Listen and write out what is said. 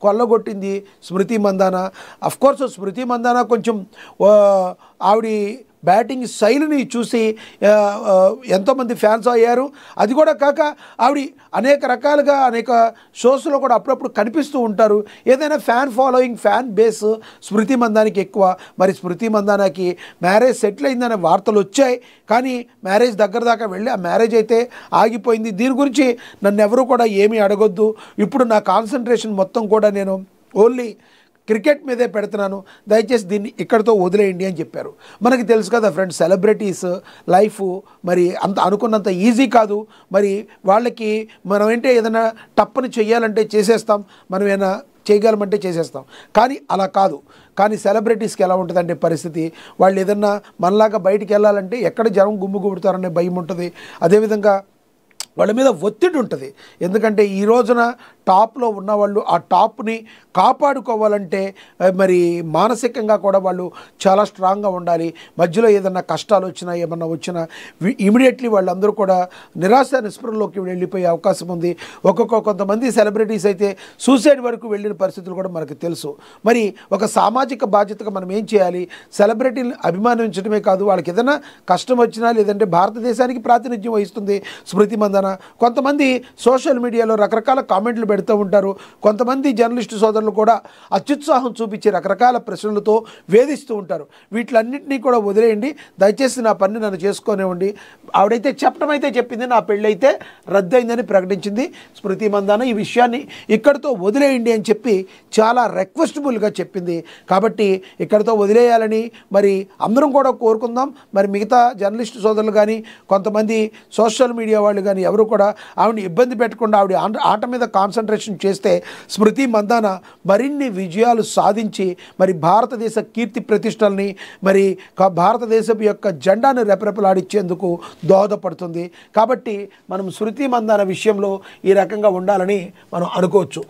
కొల్లగొట్టింది స్మృతి Mandanna. Of course స్మృతి మందాన కొంచెం ఆవిడ batting శైలిని చూసి ఎంతోమంది ఫ్యాన్స్ అయ్యారు. అది కూడా కాక ఆవిడ అనేక రకాలుగా అనేక షోస్లో కూడా అప్పుడప్పుడు కనిపిస్తూ ఉంటారు. ఏదైనా ఫ్యాన్ ఫాలోయింగ్, ఫ్యాన్ బేస్ స్మృతి మందానికి ఎక్కువ. మరి స్మృతి మందానకి మ్యారేజ్ సెటిల్ అయిందనే వార్తలు వచ్చాయి, కానీ మ్యారేజ్ దగ్గర దాకా వెళ్ళి ఆ మ్యారేజ్ అయితే ఆగిపోయింది. దీని గురించి నన్ను ఎవరు కూడా ఏమీ అడగొద్దు. ఇప్పుడు నా కాన్సన్ట్రేషన్ మొత్తం కూడా నేను ఓన్లీ క్రికెట్ మీదే పెడుతున్నాను, దయచేసి దీన్ని ఇక్కడితో వదిలేయండి అని చెప్పారు. మనకి తెలుసు కదా ఫ్రెండ్స్, సెలబ్రిటీస్ లైఫ్ మరి అంత అనుకున్నంత ఈజీ కాదు. మరి వాళ్ళకి మనం ఏంటంటే ఏదైనా టప్పని చెయ్యాలంటే చేసేస్తాం, మనం ఏమైనా చేయగలమంటే చేసేస్తాం, కానీ అలా కాదు. కానీ సెలబ్రిటీస్కి ఎలా ఉంటుందంటే పరిస్థితి, వాళ్ళు ఏదన్నా మనలాగా బయటికి వెళ్ళాలంటే ఎక్కడ జనం గుమ్ముగుడుతారనే భయం ఉంటుంది. అదేవిధంగా వాళ్ళ మీద ఒత్తిడి ఉంటుంది. ఎందుకంటే ఈ రోజున టాప్లో ఉన్నవాళ్ళు ఆ టాప్ని కాపాడుకోవాలంటే మరి మానసికంగా కూడా వాళ్ళు చాలా స్ట్రాంగ్గా ఉండాలి. మధ్యలో ఏదన్నా కష్టాలు వచ్చినా ఏమన్నా వచ్చినా ఇమీడియట్లీ వాళ్ళందరూ కూడా నిరాశ నిస్పృహలోకి వెళ్ళిపోయే అవకాశం ఉంది. కొంతమంది సెలబ్రిటీస్ అయితే సూసైడ్ వరకు వెళ్ళిన పరిస్థితులు కూడా మనకు తెలుసు. మరి ఒక సామాజిక బాధ్యతగా మనం ఏం చేయాలి? సెలబ్రిటీని అభిమానించడమే కాదు, వాళ్ళకి ఏదైనా కష్టం వచ్చినా లేదంటే భారతదేశానికి ప్రాతినిధ్యం వహిస్తుంది స్మృతి మందాన. కొంతమంది సోషల్ మీడియాలో రకరకాల కామెంట్లు పెడుతూ ఉంటారు. కొంతమంది జర్నలిస్టు సోదరులు కూడా అత్యుత్సాహం చూపించి రకరకాల ప్రశ్నలతో వేధిస్తూ ఉంటారు. వీటిలన్నింటినీ కూడా వదిలేయండి, దయచేసి నా పని నన్ను చేసుకోనివ్వండి. ఆవిడైతే చెప్పడం అయితే చెప్పింది, నా పెళ్ళైతే రద్దయిందని ప్రకటించింది స్మృతి మందాన. ఈ విషయాన్ని ఇక్కడితో వదిలేయండి అని చెప్పి చాలా రిక్వెస్టబుల్గా చెప్పింది. కాబట్టి ఇక్కడితో వదిలేయాలని మరి అందరం కూడా కోరుకుందాం. మరి మిగతా జర్నలిస్టు సోదరులు కానీ కొంతమంది సోషల్ మీడియా వాళ్ళు కానీ ఎవరు కూడా ఆవిడని ఇబ్బంది పెట్టకుండా ఆవిడ ఆట మీద కాన్సన్ట్రేషన్ చేస్తే స్మృతి మందాన మరిన్ని విజయాలు సాధించి మరి భారతదేశ కీర్తి ప్రతిష్టల్ని మరి భారతదేశం యొక్క జెండాను రెపరెపలాడించేందుకు దోహదపడుతుంది. కాబట్టి మనం స్మృతి మందాన విషయంలో ఈ రకంగా ఉండాలని మనం అనుకోవచ్చు.